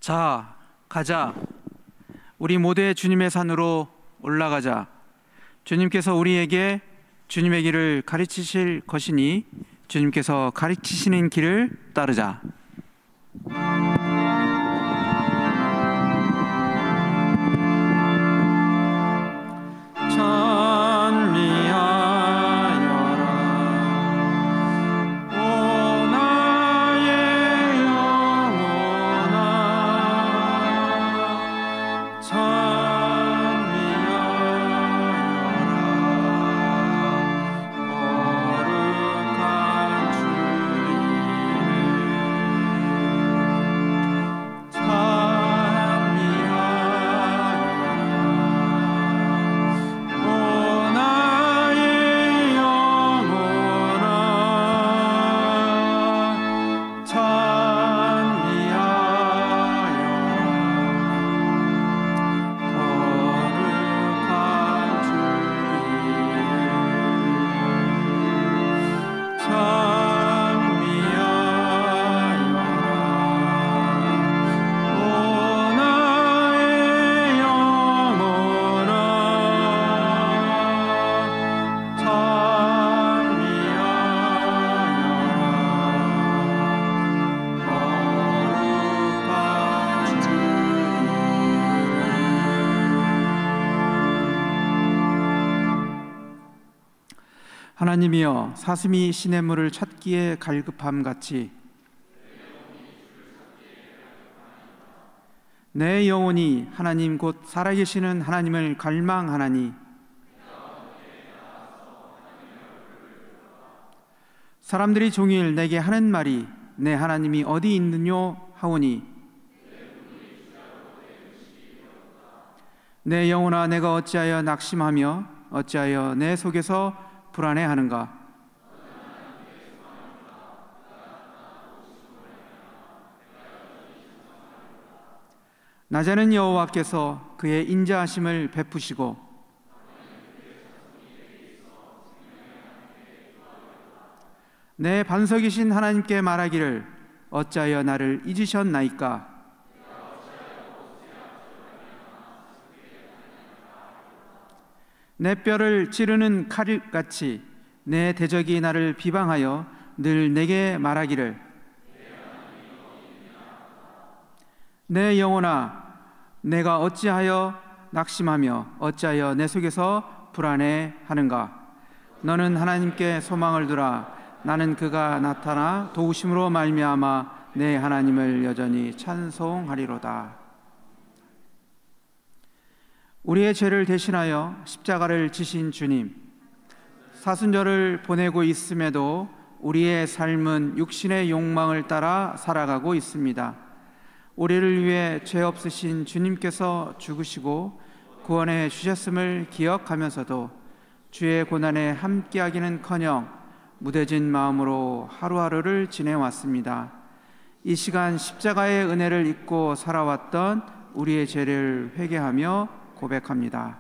자, 가자. 우리 모두 주님의 산으로 올라가자. 주님께서 우리에게 주님의 길을 가르치실 것이니 주님께서 가르치시는 길을 따르자. 하나님이여, 사슴이 시냇물을 찾기에 갈급함같이 내 영혼이 하나님 곧 살아계시는 하나님을 갈망하나니 사람들이 종일 내게 하는 말이 내 하나님이 어디 있느뇨 하오니 내 영혼아, 내가 어찌하여 낙심하며 어찌하여 내 속에서 불안해하는가? 낮에는 여호와께서 그의 인자하심을 베푸시고 내 반석이신 하나님께 말하기를 어찌하여 나를 잊으셨나이까? 내 뼈를 찌르는 칼같이 내 대적이 나를 비방하여 늘 내게 말하기를 내 영혼아, 내가 어찌하여 낙심하며 어찌하여 내 속에서 불안해하는가? 너는 하나님께 소망을 두라. 나는 그가 나타나 도우심으로 말미암아 내 하나님을 여전히 찬송하리로다. 우리의 죄를 대신하여 십자가를 지신 주님, 사순절을 보내고 있음에도 우리의 삶은 육신의 욕망을 따라 살아가고 있습니다. 우리를 위해 죄 없으신 주님께서 죽으시고 구원해 주셨음을 기억하면서도 주의 고난에 함께하기는커녕 무뎌진 마음으로 하루하루를 지내왔습니다. 이 시간 십자가의 은혜를 잊고 살아왔던 우리의 죄를 회개하며 고백합니다.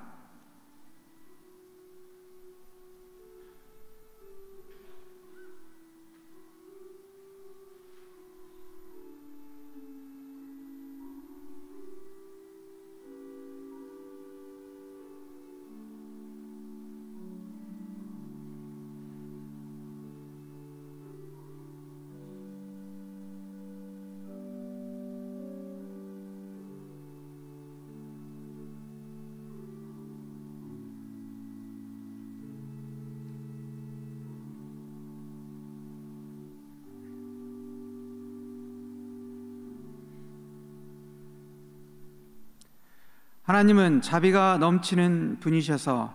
하나님은 자비가 넘치는 분이셔서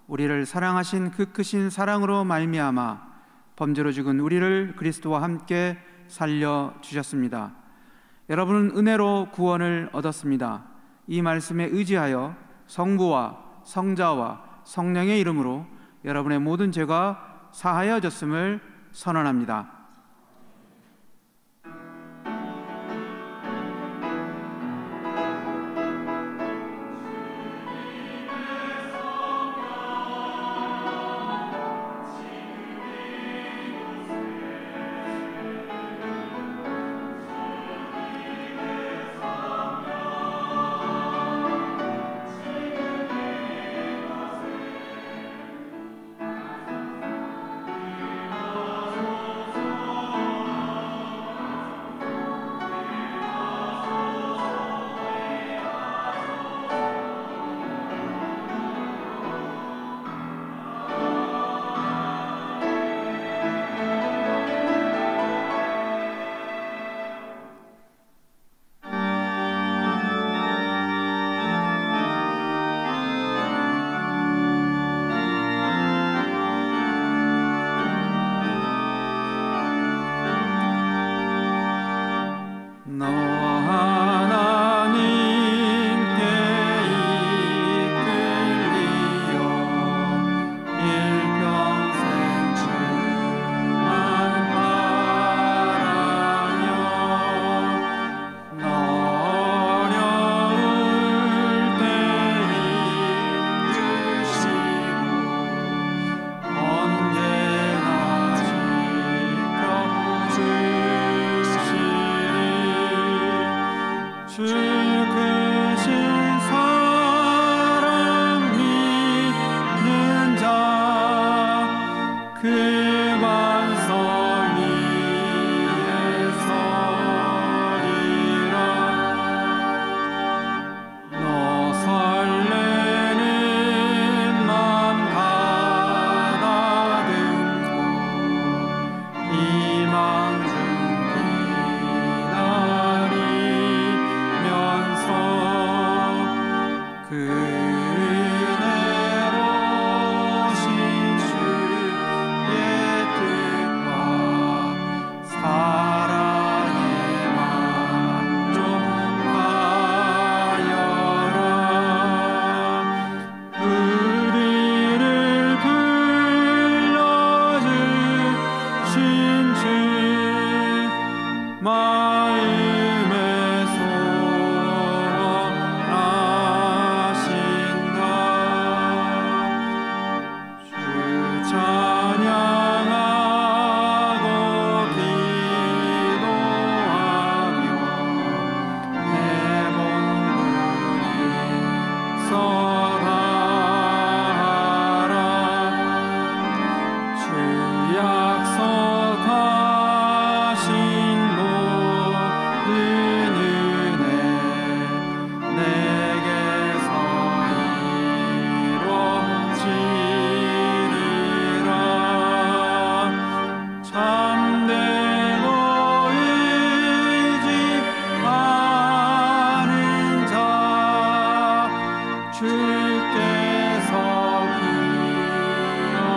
우리를 사랑하신 그 크신 사랑으로 말미암아 범죄로 죽은 우리를 그리스도와 함께 살려주셨습니다. 여러분은 은혜로 구원을 얻었습니다. 이 말씀에 의지하여 성부와 성자와 성령의 이름으로 여러분의 모든 죄가 사하여졌음을 선언합니다. 마음에서 나신다. 주 찬양하고 기도하며 내 본분이 선하라. 주 약속하신 모든 은혜 내게서 이루어지리라. 참되고 의지하는 자 주께서 기억하시리.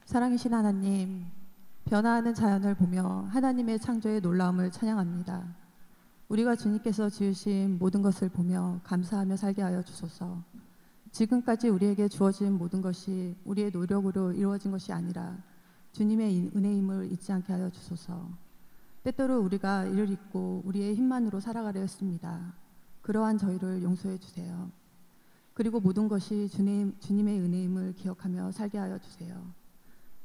사랑이신 하나님, 변화하는 자연을 보며 하나님의 창조의 놀라움을 찬양합니다. 우리가 주님께서 지으신 모든 것을 보며 감사하며 살게 하여 주소서. 지금까지 우리에게 주어진 모든 것이 우리의 노력으로 이루어진 것이 아니라 주님의 은혜임을 잊지 않게 하여 주소서. 때때로 우리가 이를 잊고 우리의 힘만으로 살아가려 했습니다. 그러한 저희를 용서해 주세요. 그리고 모든 것이 주님의 은혜임을 기억하며 살게 하여 주세요.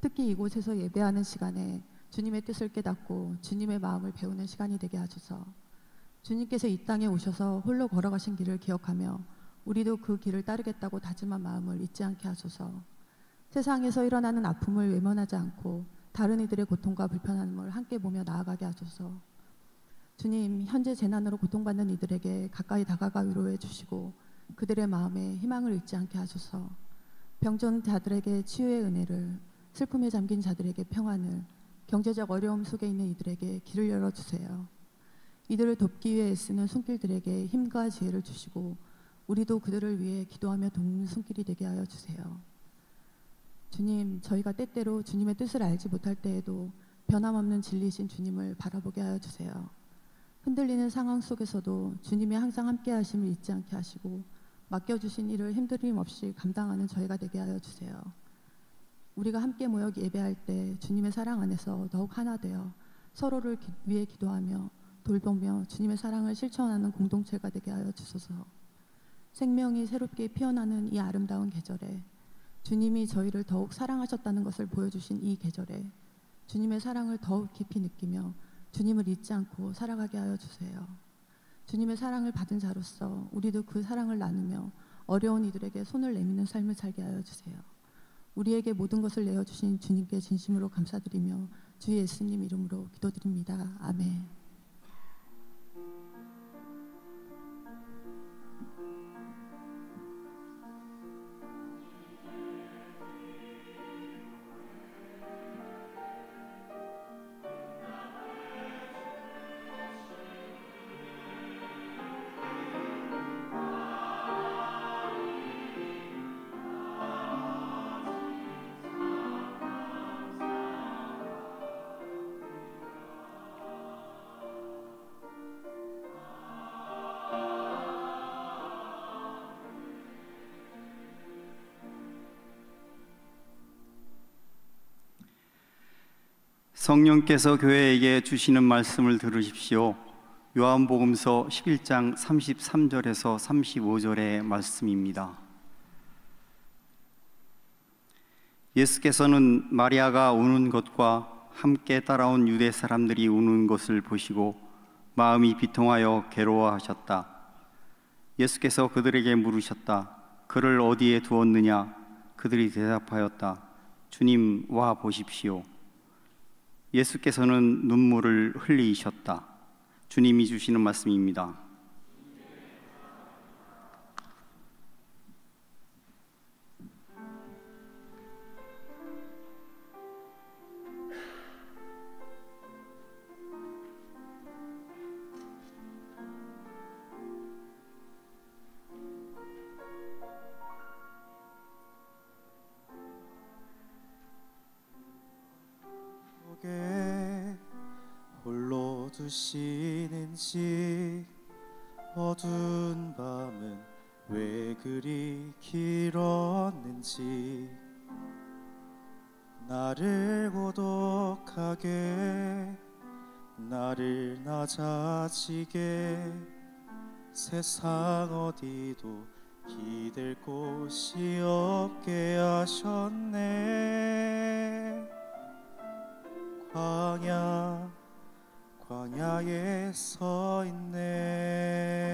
특히 이곳에서 예배하는 시간에 주님의 뜻을 깨닫고 주님의 마음을 배우는 시간이 되게 하소서. 주님께서 이 땅에 오셔서 홀로 걸어가신 길을 기억하며 우리도 그 길을 따르겠다고 다짐한 마음을 잊지 않게 하소서. 세상에서 일어나는 아픔을 외면하지 않고 다른 이들의 고통과 불편함을 함께 보며 나아가게 하소서. 주님, 현재 재난으로 고통받는 이들에게 가까이 다가가 위로해 주시고 그들의 마음에 희망을 잃지 않게 하소서. 병든 자들에게 치유의 은혜를, 슬픔에 잠긴 자들에게 평안을, 경제적 어려움 속에 있는 이들에게 길을 열어주세요. 이들을 돕기 위해 애쓰는 손길들에게 힘과 지혜를 주시고 우리도 그들을 위해 기도하며 돕는 손길이 되게 하여 주세요. 주님, 저희가 때때로 주님의 뜻을 알지 못할 때에도 변함없는 진리이신 주님을 바라보게 하여 주세요. 흔들리는 상황 속에서도 주님이 항상 함께 하심을 잊지 않게 하시고 맡겨주신 일을 힘들림 없이 감당하는 저희가 되게 하여 주세요. 우리가 함께 모여 예배할 때 주님의 사랑 안에서 더욱 하나 되어 서로를 위해 기도하며 돌보며 주님의 사랑을 실천하는 공동체가 되게 하여 주소서. 생명이 새롭게 피어나는 이 아름다운 계절에 주님이 저희를 더욱 사랑하셨다는 것을 보여주신 이 계절에 주님의 사랑을 더욱 깊이 느끼며 주님을 잊지 않고 살아가게 하여 주세요. 주님의 사랑을 받은 자로서 우리도 그 사랑을 나누며 어려운 이들에게 손을 내미는 삶을 살게 하여 주세요. 우리에게 모든 것을 내어주신 주님께 진심으로 감사드리며 주 예수님 이름으로 기도드립니다. 아멘. 성령께서 교회에게 주시는 말씀을 들으십시오. 요한복음서 11장 33절에서 35절의 말씀입니다. 예수께서는 마리아가 우는 것과 함께 따라온 유대 사람들이 우는 것을 보시고 마음이 비통하여 괴로워하셨다. 예수께서 그들에게 물으셨다. 그를 어디에 두었느냐? 그들이 대답하였다. 주님, 와 보십시오. 예수께서는 눈물을 흘리셨다. 주님이 주시는 말씀입니다. 홀로 두시는지 어두운 밤은 왜 그리 길었는지 나를 고독하게 나를 낮아지게 세상 어디도 기댈 곳이 없게 하셨네. 광야에 서 있네.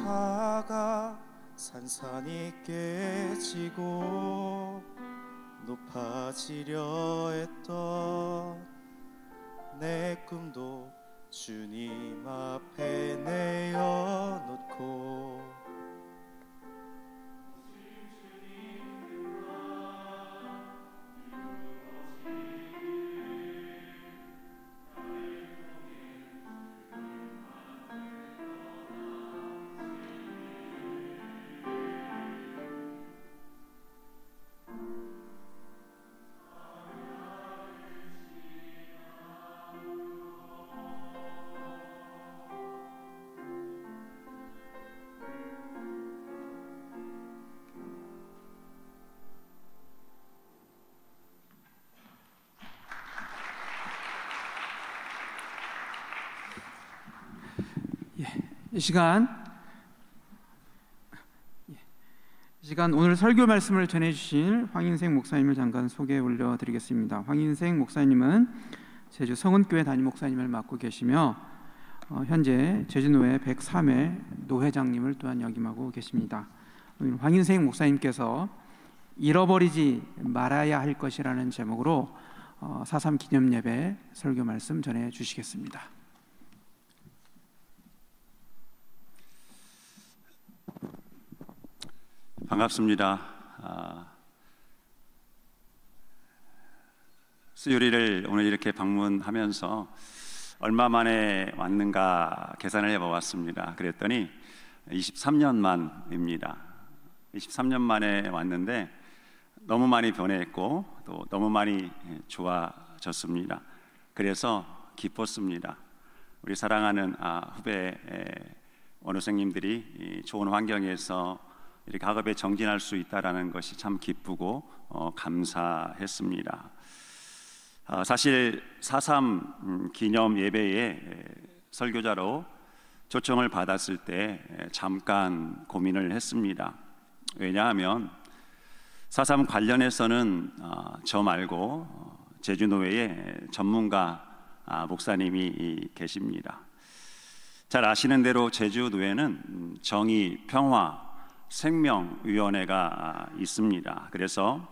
차가 산산이 깨지고 높아지려 했던 내 꿈도 주님 앞에 내어놓고 이 시간 오늘 설교 말씀을 전해주신 황인생 목사님을 잠깐 소개해 올려드리겠습니다. 황인생 목사님은 제주 성은교회 담임 목사님을 맡고 계시며 현재 제주노회 103회 노회장님을 또한 역임하고 계십니다. 황인생 목사님께서 잃어버리지 말아야 할 것이라는 제목으로 4.3 기념예배 설교 말씀 전해 주시겠습니다. 반갑습니다. 수요일을 오늘 이렇게 방문하면서 얼마 만에 왔는가 계산을 해보았습니다. 그랬더니 23년 만입니다. 23년 만에 왔는데 너무 많이 변했고 또 너무 많이 좋아졌습니다. 그래서 기뻤습니다. 우리 사랑하는 후배 원우생님들이 좋은 환경에서 이렇게 학업에 정진할 수 있다라는 것이 참 기쁘고 감사했습니다. 사실 4.3 기념 예배에 설교자로 초청을 받았을 때 잠깐 고민을 했습니다. 왜냐하면 4.3 관련해서는 저 말고 제주노회에 전문가 목사님이 계십니다. 잘 아시는 대로 제주노회는 정의, 평화, 생명위원회가 있습니다. 그래서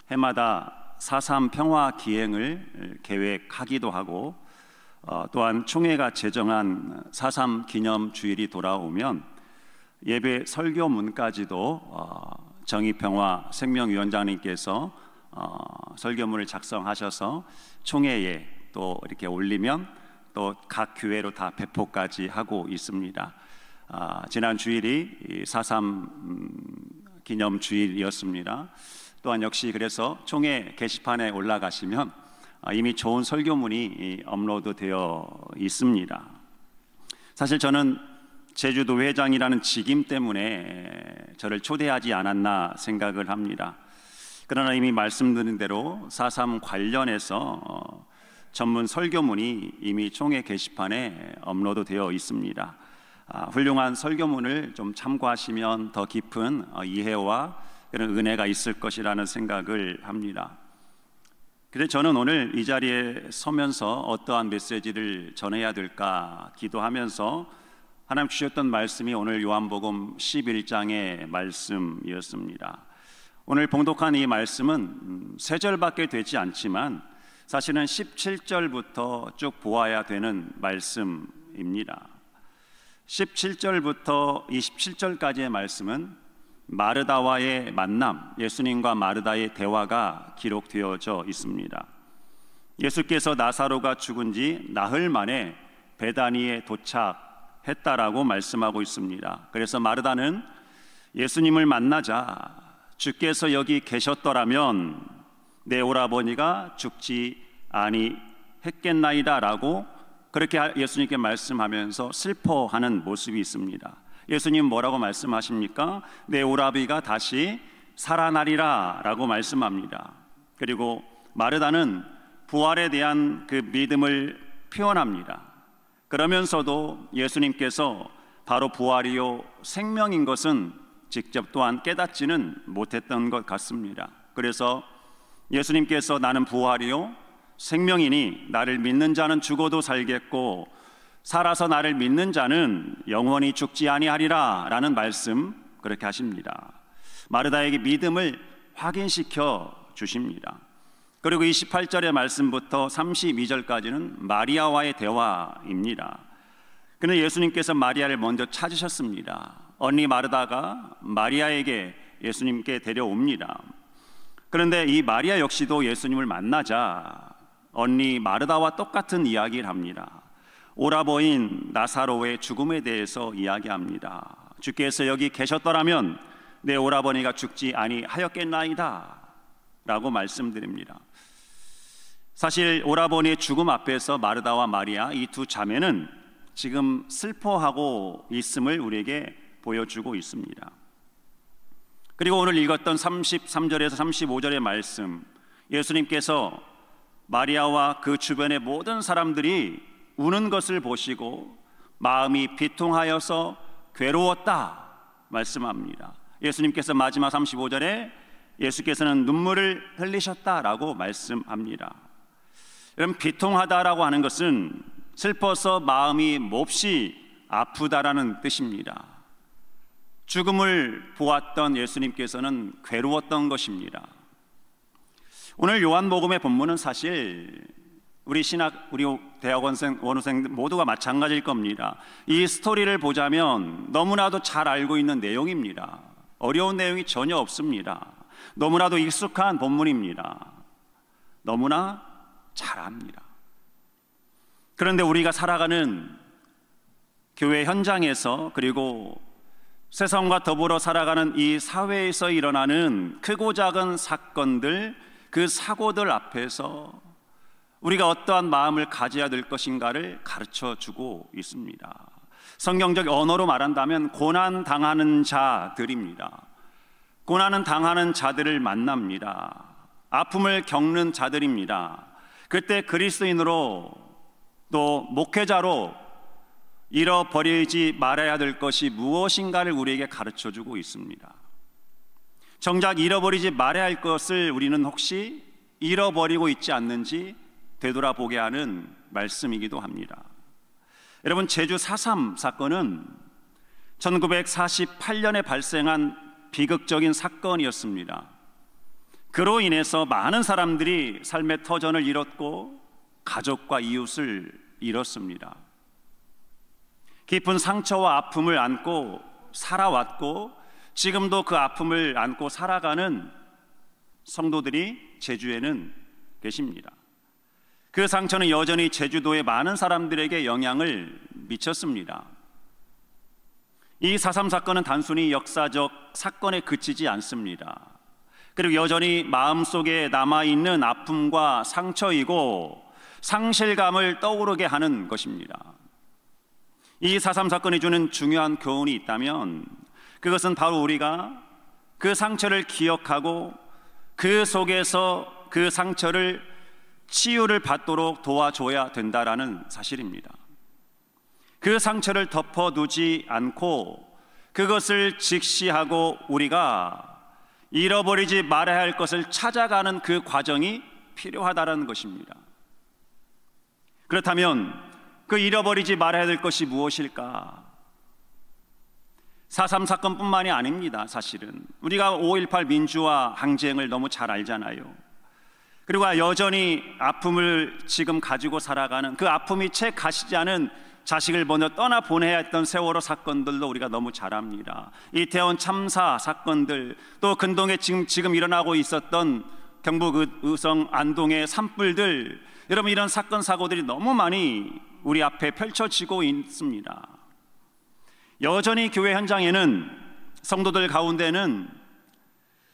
해마다 4.3 평화 기행을 계획하기도 하고 또한 총회가 제정한 4.3 기념 주일이 돌아오면 예배 설교문까지도 정의, 평화, 생명위원장님께서 설교문을 작성하셔서 총회에 또 이렇게 올리면 또 각 교회로 다 배포까지 하고 있습니다. 지난 주일이 4.3 기념 주일이었습니다. 또한 역시 그래서 총회 게시판에 올라가시면 이미 좋은 설교문이 업로드되어 있습니다. 사실 저는 제주도 회장이라는 직임 때문에 저를 초대하지 않았나 생각을 합니다. 그러나 이미 말씀드린 대로 4.3 관련해서 전문 설교문이 이미 총회 게시판에 업로드되어 있습니다. 훌륭한 설교문을 좀 참고하시면 더 깊은 이해와 그런 은혜가 있을 것이라는 생각을 합니다. 그래서 저는 오늘 이 자리에 서면서 어떠한 메시지를 전해야 될까 기도하면서 하나님 주셨던 말씀이 오늘 요한복음 11장의 말씀이었습니다. 오늘 봉독한 이 말씀은 3절밖에 되지 않지만 사실은 17절부터 쭉 보아야 되는 말씀입니다. 17절부터 27절까지의 말씀은 마르다와의 만남, 예수님과 마르다의 대화가 기록되어져 있습니다. 예수께서 나사로가 죽은 지 나흘 만에 베다니에 도착했다라고 말씀하고 있습니다. 그래서 마르다는 예수님을 만나자 주께서 여기 계셨더라면 내 오라버니가 죽지 아니했겠나이다 라고 그렇게 예수님께 말씀하면서 슬퍼하는 모습이 있습니다. 예수님 뭐라고 말씀하십니까? 내 오라비가 다시 살아나리라 라고 말씀합니다. 그리고 마르다는 부활에 대한 그 믿음을 표현합니다. 그러면서도 예수님께서 바로 부활이요 생명인 것은 직접 또한 깨닫지는 못했던 것 같습니다. 그래서 예수님께서 나는 부활이요 생명이니 나를 믿는 자는 죽어도 살겠고 살아서 나를 믿는 자는 영원히 죽지 아니하리라 라는 말씀 그렇게 하십니다. 마르다에게 믿음을 확인시켜 주십니다. 그리고 28절의 말씀부터 32절까지는 마리아와의 대화입니다. 그는 예수님께서 마리아를 먼저 찾으셨습니다. 언니 마르다가 마리아에게 예수님께 데려옵니다. 그런데 이 마리아 역시도 예수님을 만나자 언니 마르다와 똑같은 이야기를 합니다. 오라버인 나사로의 죽음에 대해서 이야기합니다. 주께서 여기 계셨더라면 내 오라버니가 죽지 아니하였겠나이다 라고 말씀드립니다. 사실 오라버니의 죽음 앞에서 마르다와 마리아 이 두 자매는 지금 슬퍼하고 있음을 우리에게 보여주고 있습니다. 그리고 오늘 읽었던 33절에서 35절의 말씀, 예수님께서 마리아와 그 주변의 모든 사람들이 우는 것을 보시고 마음이 비통하여서 괴로웠다 말씀합니다. 예수님께서 마지막 35절에 예수께서는 눈물을 흘리셨다라고 말씀합니다. 여러분, 비통하다라고 하는 것은 슬퍼서 마음이 몹시 아프다라는 뜻입니다. 죽음을 보았던 예수님께서는 괴로웠던 것입니다. 오늘 요한복음의 본문은 사실 우리 대학원생, 원우생 모두가 마찬가지일 겁니다. 이 스토리를 보자면 너무나도 잘 알고 있는 내용입니다. 어려운 내용이 전혀 없습니다. 너무나도 익숙한 본문입니다. 너무나 잘 압니다. 그런데 우리가 살아가는 교회 현장에서 그리고 세상과 더불어 살아가는 이 사회에서 일어나는 크고 작은 사건들, 그 사고들 앞에서 우리가 어떠한 마음을 가져야 될 것인가를 가르쳐주고 있습니다. 성경적 언어로 말한다면 고난당하는 자들입니다. 고난은 당하는 자들을 만납니다. 아픔을 겪는 자들입니다. 그때 그리스도인으로 또 목회자로 잃어버리지 말아야 될 것이 무엇인가를 우리에게 가르쳐주고 있습니다. 정작 잃어버리지 말아야 할 것을 우리는 혹시 잃어버리고 있지 않는지 되돌아보게 하는 말씀이기도 합니다. 여러분, 제주 4.3 사건은 1948년에 발생한 비극적인 사건이었습니다. 그로 인해서 많은 사람들이 삶의 터전을 잃었고 가족과 이웃을 잃었습니다. 깊은 상처와 아픔을 안고 살아왔고 지금도 그 아픔을 안고 살아가는 성도들이 제주에는 계십니다. 그 상처는 여전히 제주도의 많은 사람들에게 영향을 미쳤습니다. 이 4.3 사건은 단순히 역사적 사건에 그치지 않습니다. 그리고 여전히 마음속에 남아있는 아픔과 상처이고 상실감을 떠오르게 하는 것입니다. 이 4.3 사건이 주는 중요한 교훈이 있다면 그것은 바로 우리가 그 상처를 기억하고 그 속에서 그 상처를 치유를 받도록 도와줘야 된다라는 사실입니다. 그 상처를 덮어두지 않고 그것을 직시하고 우리가 잃어버리지 말아야 할 것을 찾아가는 그 과정이 필요하다는 것입니다. 그렇다면 그 잃어버리지 말아야 될 것이 무엇일까? 4.3 사건뿐만이 아닙니다. 사실은 우리가 5.18 민주화 항쟁을 너무 잘 알잖아요. 그리고 여전히 아픔을 지금 가지고 살아가는, 그 아픔이 채 가시지 않은 자식을 먼저 떠나보내야 했던 세월호 사건들도 우리가 너무 잘 압니다. 이태원 참사 사건들, 또 근동에 지금 일어나고 있었던 경북 의성 안동의 산불들, 여러분, 이런 사건 사고들이 너무 많이 우리 앞에 펼쳐지고 있습니다. 여전히 교회 현장에는, 성도들 가운데는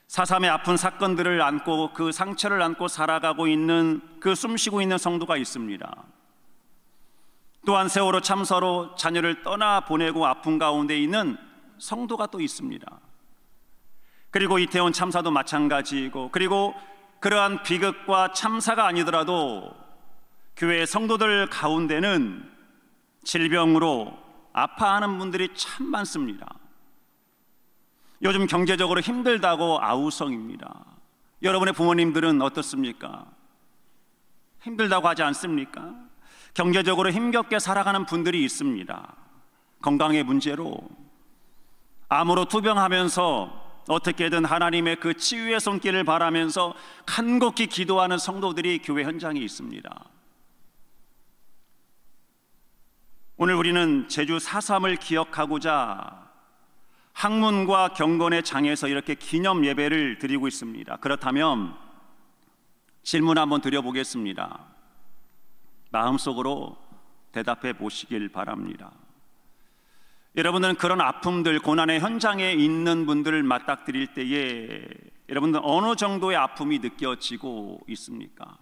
4.3의 아픈 사건들을 안고 그 상처를 안고 살아가고 있는, 그 숨쉬고 있는 성도가 있습니다. 또한 세월호 참사로 자녀를 떠나보내고 아픈 가운데 있는 성도가 또 있습니다. 그리고 이태원 참사도 마찬가지이고, 그리고 그러한 비극과 참사가 아니더라도 교회 성도들 가운데는 질병으로 아파하는 분들이 참 많습니다. 요즘 경제적으로 힘들다고 아우성입니다. 여러분의 부모님들은 어떻습니까? 힘들다고 하지 않습니까? 경제적으로 힘겹게 살아가는 분들이 있습니다. 건강의 문제로 암으로 투병하면서 어떻게든 하나님의 그 치유의 손길을 바라면서 간곡히 기도하는 성도들이 교회 현장에 있습니다. 오늘 우리는 제주 4.3을 기억하고자 학문과 경건의 장에서 이렇게 기념 예배를 드리고 있습니다. 그렇다면 질문 한번 드려보겠습니다. 마음속으로 대답해 보시길 바랍니다. 여러분들은 그런 아픔들, 고난의 현장에 있는 분들을 맞닥뜨릴 때에 여러분들 어느 정도의 아픔이 느껴지고 있습니까?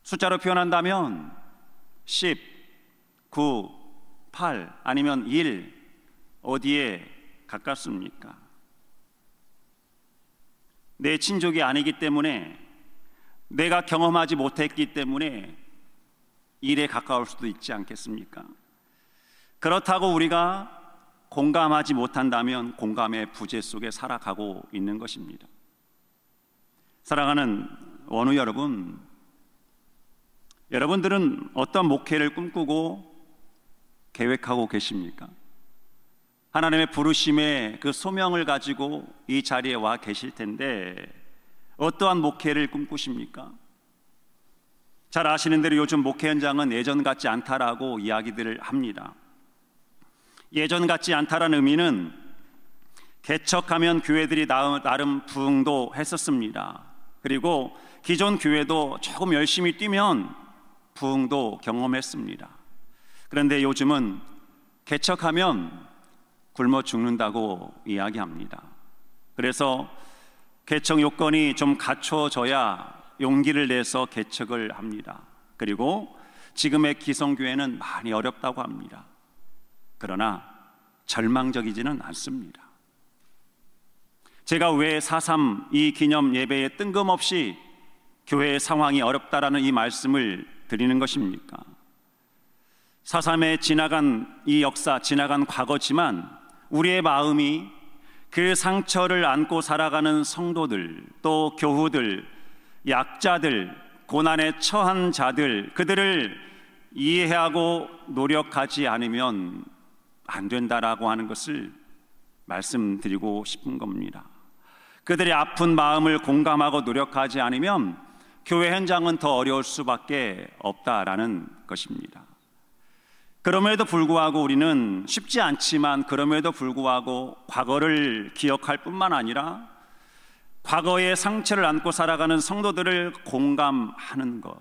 숫자로 표현한다면 10, 9, 8 아니면 1 어디에 가깝습니까? 내 친족이 아니기 때문에, 내가 경험하지 못했기 때문에 1에 가까울 수도 있지 않겠습니까? 그렇다고 우리가 공감하지 못한다면 공감의 부재 속에 살아가고 있는 것입니다. 사랑하는 원우 여러분, 여러분들은 어떤 목회를 꿈꾸고 계획하고 계십니까? 하나님의 부르심의 그 소명을 가지고 이 자리에 와 계실 텐데 어떠한 목회를 꿈꾸십니까? 잘 아시는 대로 요즘 목회 현장은 예전 같지 않다라고 이야기들을 합니다. 예전 같지 않다라는 의미는 개척하면 교회들이 나름 부흥도 했었습니다. 그리고 기존 교회도 조금 열심히 뛰면 부흥도 경험했습니다. 그런데 요즘은 개척하면 굶어 죽는다고 이야기합니다. 그래서 개척 요건이 좀 갖춰져야 용기를 내서 개척을 합니다. 그리고 지금의 기성교회는 많이 어렵다고 합니다. 그러나 절망적이지는 않습니다. 제가 왜 4.3 이 기념 예배에 뜬금없이 교회의 상황이 어렵다라는 이 말씀을 드리는 것입니까? 4.3에 지나간 이 역사, 지나간 과거지만 우리의 마음이 그 상처를 안고 살아가는 성도들, 또 교우들, 약자들, 고난에 처한 자들, 그들을 이해하고 노력하지 않으면 안 된다라고 하는 것을 말씀드리고 싶은 겁니다. 그들의 아픈 마음을 공감하고 노력하지 않으면 교회 현장은 더 어려울 수밖에 없다라는 것입니다. 그럼에도 불구하고 우리는 쉽지 않지만 그럼에도 불구하고 과거를 기억할 뿐만 아니라 과거의 상처를 안고 살아가는 성도들을 공감하는 것,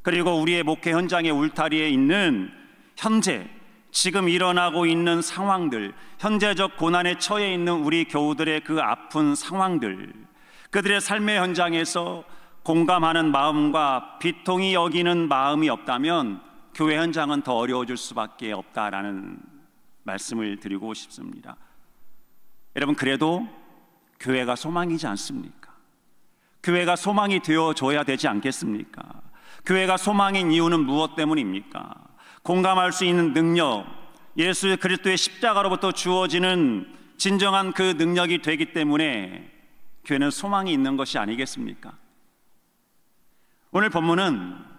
그리고 우리의 목회 현장의 울타리에 있는 현재 지금 일어나고 있는 상황들, 현재적 고난에 처해 있는 우리 교우들의 그 아픈 상황들, 그들의 삶의 현장에서 공감하는 마음과 비통히 여기는 마음이 없다면 교회 현장은 더 어려워질 수밖에 없다라는 말씀을 드리고 싶습니다. 여러분, 그래도 교회가 소망이지 않습니까? 교회가 소망이 되어줘야 되지 않겠습니까? 교회가 소망인 이유는 무엇 때문입니까? 공감할 수 있는 능력, 예수 그리스도의 십자가로부터 주어지는 진정한 그 능력이 되기 때문에 교회는 소망이 있는 것이 아니겠습니까? 오늘 본문은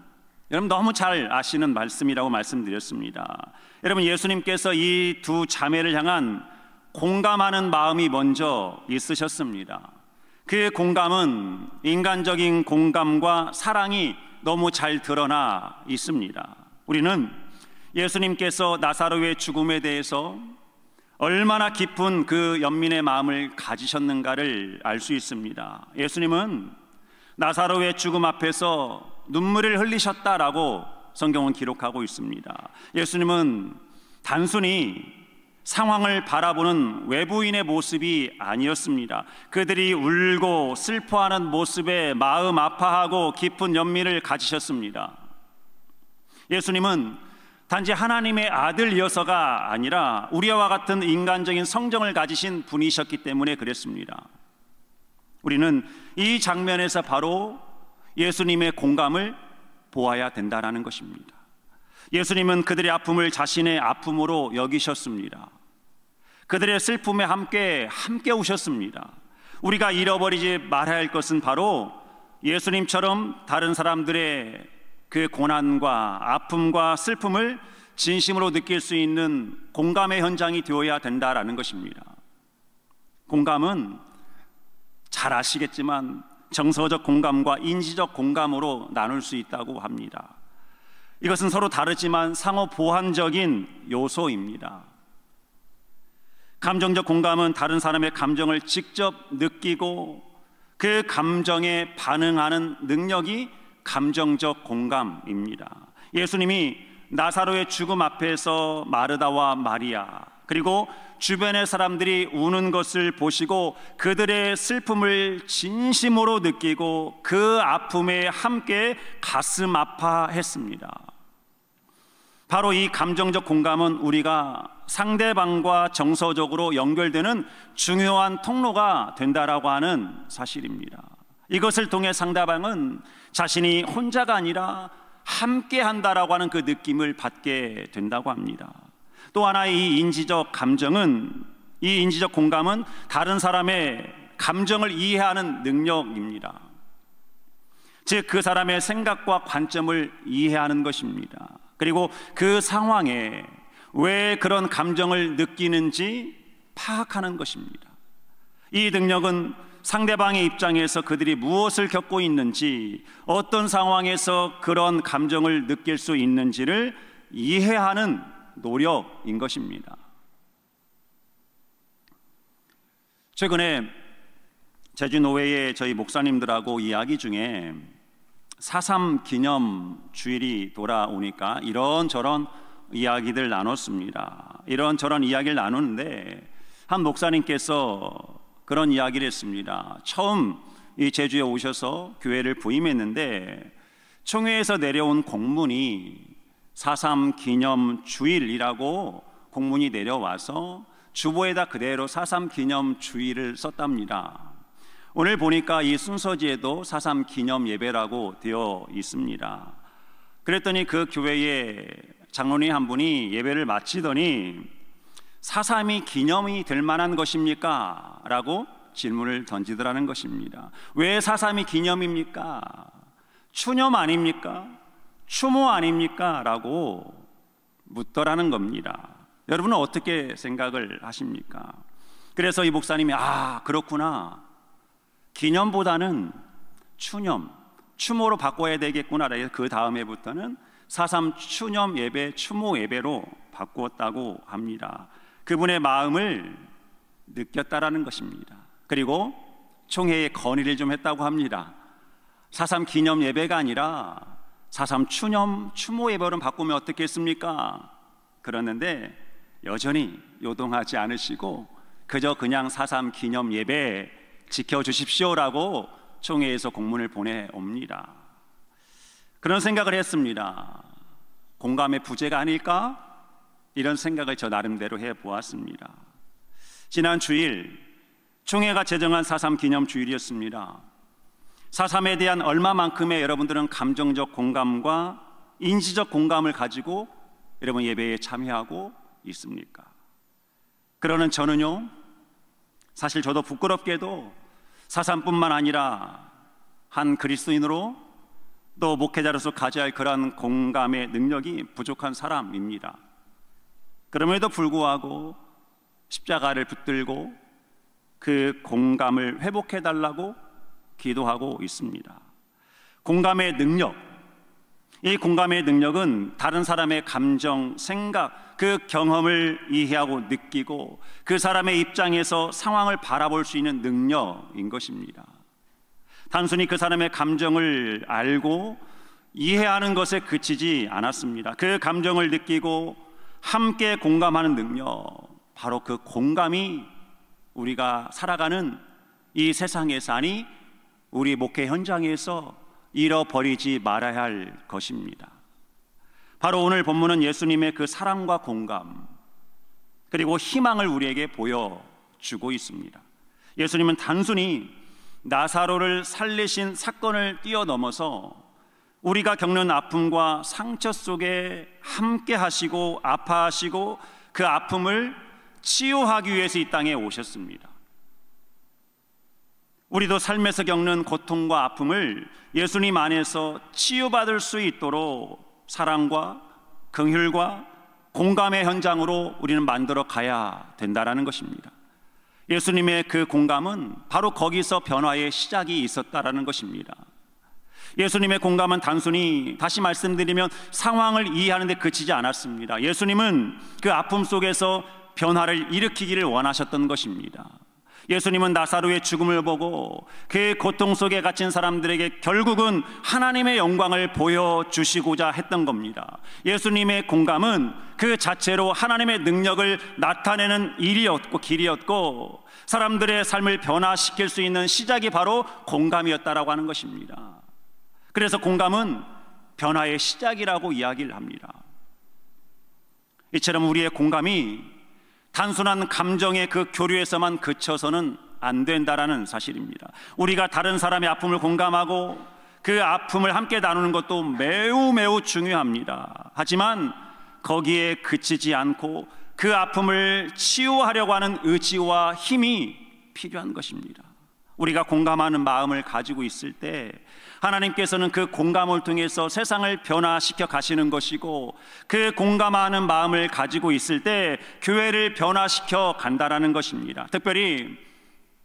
여러분 너무 잘 아시는 말씀이라고 말씀드렸습니다. 여러분, 예수님께서 이 두 자매를 향한 공감하는 마음이 먼저 있으셨습니다. 그 공감은 인간적인 공감과 사랑이 너무 잘 드러나 있습니다. 우리는 예수님께서 나사로의 죽음에 대해서 얼마나 깊은 그 연민의 마음을 가지셨는가를 알 수 있습니다. 예수님은 나사로의 죽음 앞에서 눈물을 흘리셨다라고 성경은 기록하고 있습니다. 예수님은 단순히 상황을 바라보는 외부인의 모습이 아니었습니다. 그들이 울고 슬퍼하는 모습에 마음 아파하고 깊은 연민을 가지셨습니다. 예수님은 단지 하나님의 아들이어서가 아니라 우리와 같은 인간적인 성정을 가지신 분이셨기 때문에 그랬습니다. 우리는 이 장면에서 바로 예수님의 공감을 보아야 된다라는 것입니다. 예수님은 그들의 아픔을 자신의 아픔으로 여기셨습니다. 그들의 슬픔에 함께 우셨습니다. 우리가 잃어버리지 말아야 할 것은 바로 예수님처럼 다른 사람들의 그 고난과 아픔과 슬픔을 진심으로 느낄 수 있는 공감의 현장이 되어야 된다라는 것입니다. 공감은 잘 아시겠지만 정서적 공감과 인지적 공감으로 나눌 수 있다고 합니다. 이것은 서로 다르지만 상호 보완적인 요소입니다. 감정적 공감은 다른 사람의 감정을 직접 느끼고 그 감정에 반응하는 능력이 감정적 공감입니다. 예수님이 나사로의 죽음 앞에서 마르다와 마리아, 그리고 주변의 사람들이 우는 것을 보시고 그들의 슬픔을 진심으로 느끼고 그 아픔에 함께 가슴 아파했습니다. 바로 이 감정적 공감은 우리가 상대방과 정서적으로 연결되는 중요한 통로가 된다라고 하는 사실입니다. 이것을 통해 상대방은 자신이 혼자가 아니라 함께 한다라고 하는 그 느낌을 받게 된다고 합니다. 또 하나의 이 인지적 공감은 다른 사람의 감정을 이해하는 능력입니다. 즉, 그 사람의 생각과 관점을 이해하는 것입니다. 그리고 그 상황에 왜 그런 감정을 느끼는지 파악하는 것입니다. 이 능력은 상대방의 입장에서 그들이 무엇을 겪고 있는지, 어떤 상황에서 그런 감정을 느낄 수 있는지를 이해하는 노력인 것입니다. 최근에 제주노회의 저희 목사님들하고 이야기 중에 4.3 기념 주일이 돌아오니까 이런저런 이야기들 나눴습니다. 이런저런 이야기를 나누는데 한 목사님께서 그런 이야기를 했습니다. 처음 이 제주에 오셔서 교회를 부임했는데 총회에서 내려온 공문이 4.3 기념 주일이라고 공문이 내려와서 주보에다 그대로 4.3 기념 주일을 썼답니다. 오늘 보니까 이 순서지에도 4.3 기념 예배라고 되어 있습니다. 그랬더니 그 교회에 장로님 한 분이 예배를 마치더니 4.3이 기념이 될 만한 것입니까? 라고 질문을 던지더라는 것입니다. 왜 4.3이 기념입니까? 추념 아닙니까? 추모 아닙니까? 라고 묻더라는 겁니다. 여러분은 어떻게 생각을 하십니까? 그래서 이 목사님이 그렇구나, 기념보다는 추념, 추모로 바꿔야 되겠구나. 그 다음 해부터는 4.3 추념 예배, 추모 예배로 바꾸었다고 합니다. 그분의 마음을 느꼈다라는 것입니다. 그리고 총회에 건의를 좀 했다고 합니다. 4.3 기념 예배가 아니라 4.3 추념, 추모 예배로 바꾸면 어떻겠습니까? 그러는데 여전히 요동하지 않으시고 그저 그냥 4.3 기념 예배 지켜주십시오라고 총회에서 공문을 보내옵니다. 그런 생각을 했습니다. 공감의 부재가 아닐까? 이런 생각을 저 나름대로 해보았습니다. 지난 주일 총회가 제정한 4.3 기념 주일이었습니다. 4.3에 대한 얼마만큼의 여러분들은 감정적 공감과 인지적 공감을 가지고 여러분 예배에 참여하고 있습니까? 그러는 저는요, 사실 저도 부끄럽게도 4.3뿐만 아니라 한 그리스도인으로 또 목회자로서 가져야 할 그러한 공감의 능력이 부족한 사람입니다. 그럼에도 불구하고 십자가를 붙들고 그 공감을 회복해달라고 기도하고 있습니다. 공감의 능력, 이 공감의 능력은 다른 사람의 감정, 생각, 그 경험을 이해하고 느끼고 그 사람의 입장에서 상황을 바라볼 수 있는 능력인 것입니다. 단순히 그 사람의 감정을 알고 이해하는 것에 그치지 않았습니다. 그 감정을 느끼고 함께 공감하는 능력, 바로 그 공감이 우리가 살아가는 이 세상에서, 아니 우리 목회 현장에서 잃어버리지 말아야 할 것입니다. 바로 오늘 본문은 예수님의 그 사랑과 공감 그리고 희망을 우리에게 보여주고 있습니다. 예수님은 단순히 나사로를 살리신 사건을 뛰어넘어서 우리가 겪는 아픔과 상처 속에 함께 하시고 아파하시고 그 아픔을 치유하기 위해서 이 땅에 오셨습니다. 우리도 삶에서 겪는 고통과 아픔을 예수님 안에서 치유받을 수 있도록 사랑과 긍휼과 공감의 현장으로 우리는 만들어 가야 된다는 것입니다. 예수님의 그 공감은 바로 거기서 변화의 시작이 있었다는 것입니다. 예수님의 공감은 단순히, 다시 말씀드리면, 상황을 이해하는 데 그치지 않았습니다. 예수님은 그 아픔 속에서 변화를 일으키기를 원하셨던 것입니다. 예수님은 나사로의 죽음을 보고 그 고통 속에 갇힌 사람들에게 결국은 하나님의 영광을 보여주시고자 했던 겁니다. 예수님의 공감은 그 자체로 하나님의 능력을 나타내는 일이었고 길이었고 사람들의 삶을 변화시킬 수 있는 시작이 바로 공감이었다라고 하는 것입니다. 그래서 공감은 변화의 시작이라고 이야기를 합니다. 이처럼 우리의 공감이 단순한 감정의 그 교류에서만 그쳐서는 안 된다라는 사실입니다. 우리가 다른 사람의 아픔을 공감하고 그 아픔을 함께 나누는 것도 매우 중요합니다. 하지만 거기에 그치지 않고 그 아픔을 치유하려고 하는 의지와 힘이 필요한 것입니다. 우리가 공감하는 마음을 가지고 있을 때 하나님께서는 그 공감을 통해서 세상을 변화시켜 가시는 것이고 그 공감하는 마음을 가지고 있을 때 교회를 변화시켜 간다라는 것입니다. 특별히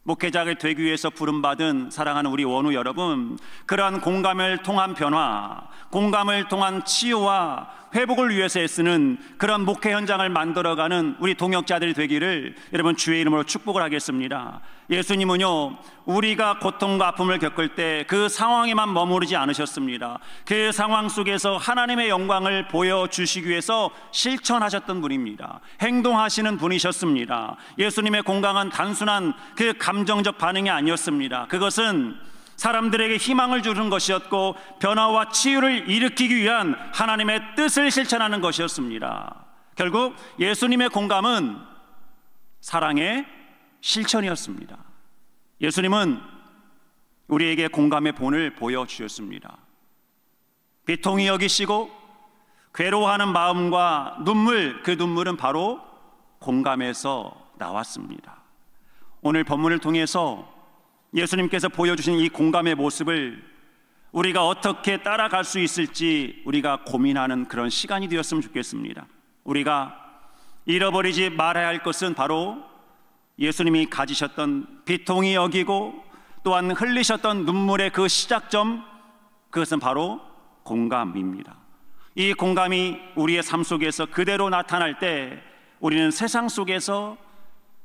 목회자가 되기 위해서 부름받은 사랑하는 우리 원우 여러분, 그러한 공감을 통한 변화, 공감을 통한 치유와 회복을 위해서 애쓰는 그런 목회 현장을 만들어가는 우리 동역자들이 되기를 여러분 주의 이름으로 축복을 하겠습니다. 예수님은요, 우리가 고통과 아픔을 겪을 때 그 상황에만 머무르지 않으셨습니다. 그 상황 속에서 하나님의 영광을 보여주시기 위해서 실천하셨던 분입니다. 행동하시는 분이셨습니다. 예수님의 공강은 단순한 그 감정적 반응이 아니었습니다. 그것은 사람들에게 희망을 주는 것이었고 변화와 치유를 일으키기 위한 하나님의 뜻을 실천하는 것이었습니다. 결국 예수님의 공감은 사랑의 실천이었습니다. 예수님은 우리에게 공감의 본을 보여주셨습니다. 비통히 여기시고 괴로워하는 마음과 눈물, 그 눈물은 바로 공감에서 나왔습니다. 오늘 본문을 통해서 예수님께서 보여주신 이 공감의 모습을 우리가 어떻게 따라갈 수 있을지 우리가 고민하는 그런 시간이 되었으면 좋겠습니다. 우리가 잃어버리지 말아야 할 것은 바로 예수님이 가지셨던 비통히 여기고 또한 흘리셨던 눈물의 그 시작점, 그것은 바로 공감입니다. 이 공감이 우리의 삶 속에서 그대로 나타날 때 우리는 세상 속에서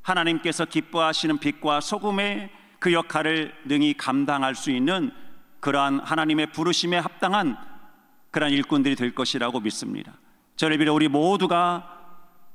하나님께서 기뻐하시는 빛과 소금의 그 역할을 능히 감당할 수 있는 그러한 하나님의 부르심에 합당한 그러한 일꾼들이 될 것이라고 믿습니다. 저를 비롯해 우리 모두가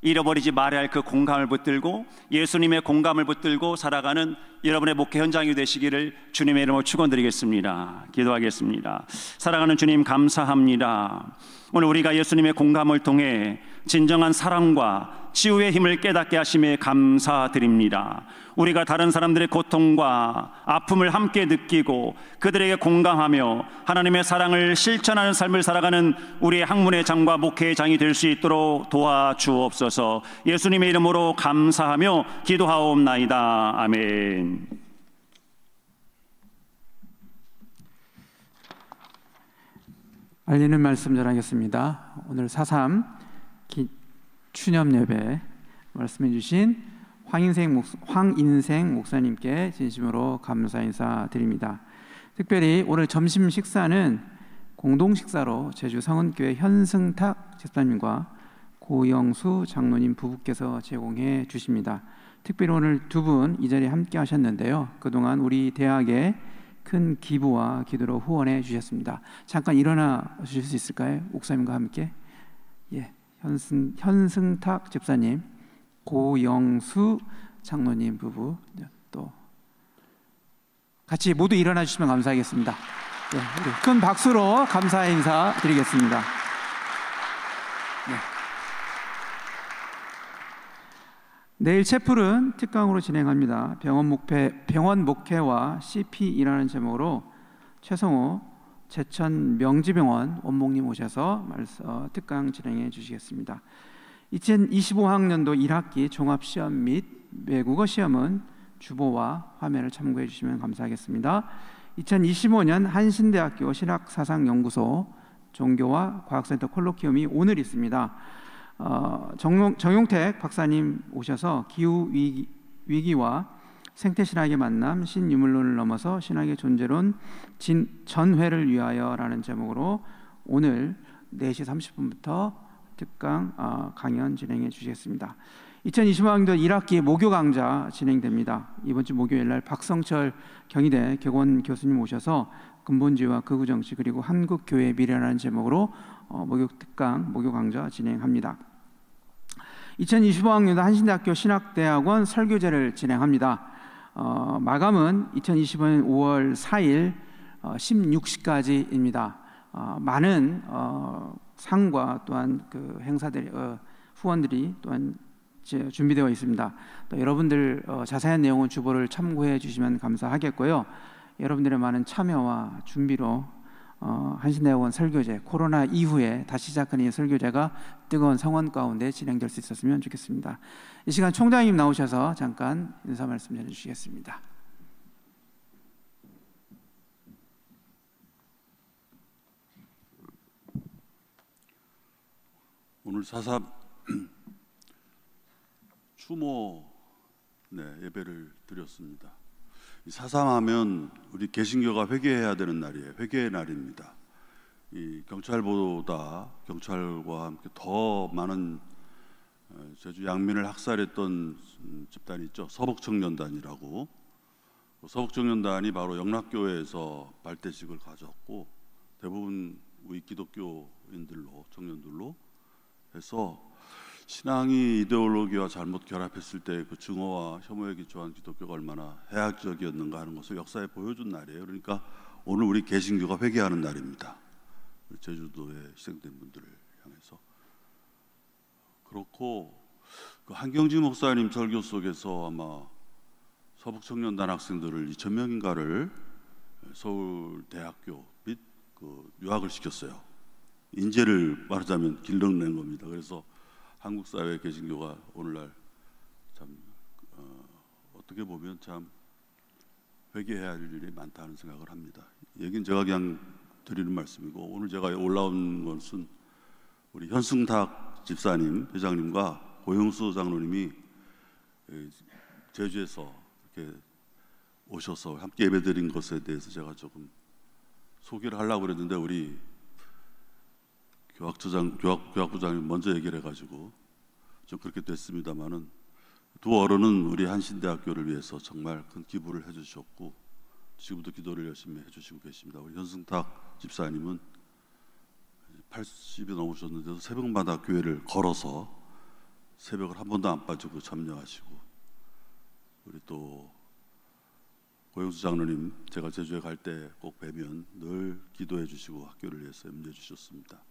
잃어버리지 말아야 할 그 공감을 붙들고 예수님의 공감을 붙들고 살아가는 여러분의 목회 현장이 되시기를 주님의 이름으로 축원드리겠습니다. 기도하겠습니다. 사랑하는 주님, 감사합니다. 오늘 우리가 예수님의 공감을 통해 진정한 사랑과 치유의 힘을 깨닫게 하심에 감사드립니다. 우리가 다른 사람들의 고통과 아픔을 함께 느끼고 그들에게 공감하며 하나님의 사랑을 실천하는 삶을 살아가는 우리의 학문의 장과 목회의 장이 될 수 있도록 도와주옵소서. 예수님의 이름으로 감사하며 기도하옵나이다. 아멘. 알리는 말씀 전하겠습니다. 오늘 4.3 추념 예배 말씀해 주신 황인생 목사님께 진심으로 감사 인사드립니다. 특별히 오늘 점심 식사는 공동 식사로 제주 성은교회 현승탁 집사님과 고영수 장로님 부부께서 제공해 주십니다. 특별히 오늘 두 분 이 자리에 함께 하셨는데요, 그동안 우리 대학에 큰 기부와 기도로 후원해 주셨습니다. 잠깐 일어나 주실 수 있을까요? 목사님과 함께. 예, 현승탁 집사님, 고영수 장로님 부부 또 같이 모두 일어나 주시면 감사하겠습니다. 네, 우리 큰 박수로 감사 인사 드리겠습니다. 네. 내일 채플은 특강으로 진행합니다. 병원 목회와 CP이라는 제목으로 최성호 제천 명지병원 원목님 오셔서 특강 진행해 주시겠습니다. 2025학년도 1학기 종합시험 및 외국어 시험은 주보와 화면을 참고해 주시면 감사하겠습니다. 2025년 한신대학교 신학사상연구소 종교와 과학센터 콜로키움이 오늘 있습니다. 정용택 박사님 오셔서 기후위기와 생태신학의 만남, 신유물론을 넘어서 신학의 존재론 전회를 위하여라는 제목으로 오늘 4시 30분부터 특강 강연 진행해 주시겠습니다. 2025학년도 1학기 목요 강좌 진행됩니다. 이번 주 목요일 날 박성철 경희대 객원 교수님 오셔서 근본주의와 극우정치 그리고 한국교회의 미래라는 제목으로 목요 특강, 목요 강좌 진행합니다. 2025학년도 한신대학교 신학대학원 설교제를 진행합니다. 마감은 2025년 5월 4일 16시까지입니다. 많은 상과 또한 그 행사들 후원들이 또한 준비되어 있습니다. 또 여러분들 자세한 내용은 주보를 참고해 주시면 감사하겠고요. 여러분들의 많은 참여와 준비로 한신대학원 설교제, 코로나 이후에 다시 시작하는 이 설교제가 뜨거운 성원 가운데 진행될 수 있었으면 좋겠습니다. 이 시간 총장님 나오셔서 잠깐 인사 말씀 전해주시겠습니다. 오늘 4.3 추모 예배를 드렸습니다. 4.3 하면 우리 개신교가 회개해야 되는 날이에요. 회개의 날입니다. 이 경찰과 함께 더 많은 제주 양민을 학살했던 집단이 있죠. 서북청년단이라고. 서북청년단이 바로 영락교회에서 발대식을 가졌고 대부분 우리 기독교인들로 청년들로 해서 신앙이 이데올로기와 잘못 결합했을 때 그 증오와 혐오에 기초한 기독교가 얼마나 해악적이었는가 하는 것을 역사에 보여준 날이에요. 그러니까 오늘 우리 개신교가 회개하는 날입니다. 제주도에 희생된 분들을 향해서. 그렇고 그 한경지 목사님 설교 속에서 아마 서북청년단 학생들을 2,000명인가를 서울대학교 및 그 유학을 시켰어요. 인재를 말하자면 길러낸 겁니다. 그래서 한국 사회 개신교가 오늘날 참 어떻게 보면 참 회개해야 할 일이 많다는 생각을 합니다. 얘기는 제가 그냥 드리는 말씀이고, 오늘 제가 올라온 것은 우리 현승탁 집사님, 회장님과 고영수 장로님이 제주에서 이렇게 오셔서 함께 예배드린 것에 대해서 제가 조금 소개를 하려고 그랬는데 우리 교학부장님 먼저 얘기를 해가지고 좀 그렇게 됐습니다만은, 두 어른은 우리 한신대학교를 위해서 정말 큰 기부를 해주셨고 지금도 기도를 열심히 해주시고 계십니다. 우리 현승탁 집사님은 80이 넘으셨는데도 새벽마다 교회를 걸어서 새벽을 한 번도 안 빠지고 참여하시고, 우리 또 고영수 장로님 제가 제주에 갈 때 꼭 뵈면 늘 기도해 주시고 학교를 위해서 염려해 주셨습니다.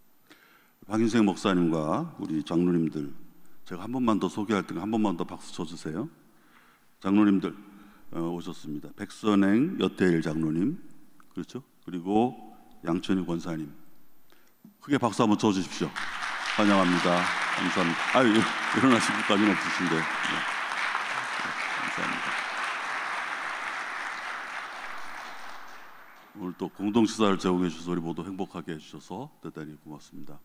박인생 목사님과 우리 장로님들 제가 한 번만 더 소개할 테니까 한 번만 더 박수 쳐주세요. 장로님들 오셨습니다. 백선행 여태일 장로님, 그렇죠? 그리고 양천희 권사님, 크게 박수 한번 쳐주십시오. 환영합니다. 감사합니다. 아유, 일어나실 것까지는 없으신데. 네. 감사합니다. 오늘 또 공동 식사를 제공해 주셔서 우리 모두 행복하게 해주셔서 대단히 고맙습니다.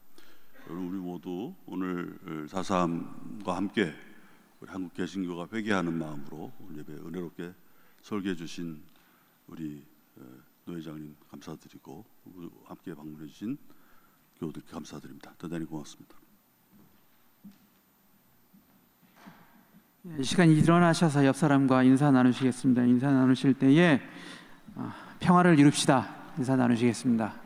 여러분, 우리 모두 오늘 4.3과 함께 우리 한국 개신교가 회개하는 마음으로 오늘 예배 은혜롭게 설계해 주신 우리 노 회장님 감사드리고, 함께 방문해 주신 교우들께 감사드립니다. 대단히 고맙습니다. 이 시간 일어나셔서 옆 사람과 인사 나누시겠습니다. 인사 나누실 때에 평화를 이룹시다. 인사 나누시겠습니다.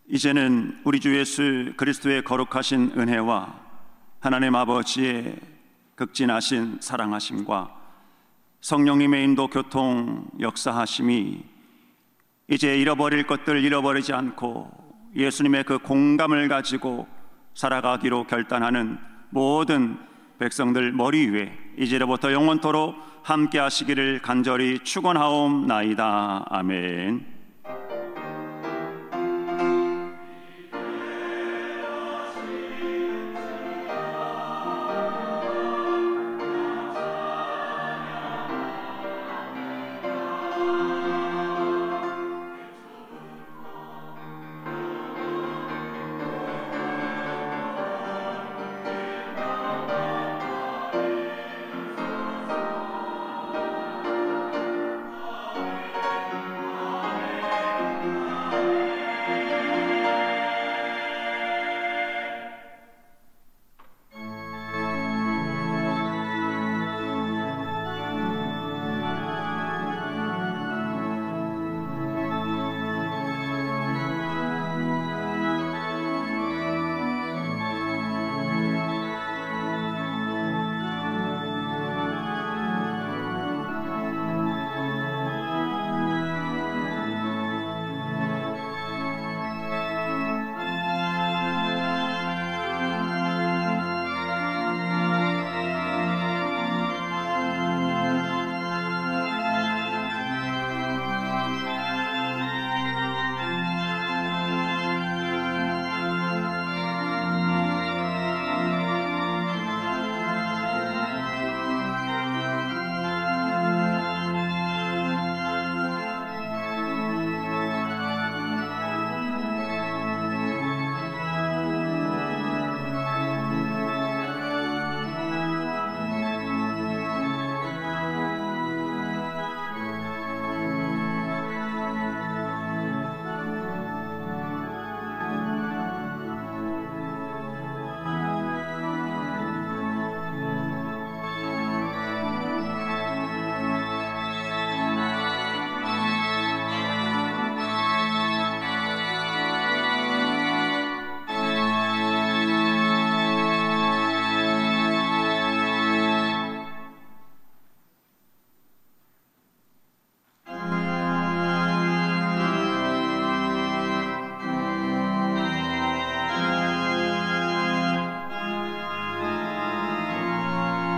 이제는 우리 주 예수 그리스도의 거룩하신 은혜와 하나님 아버지의 극진하신 사랑하심과 성령님의 인도 교통 역사하심이 이제 잃어버릴 것들 잃어버리지 않고 예수님의 그 공감을 가지고 살아가기로 결단하는 모든 백성들 머리 위에 이제로부터 영원토록 함께 하시기를 간절히 축원하옵나이다. 아멘.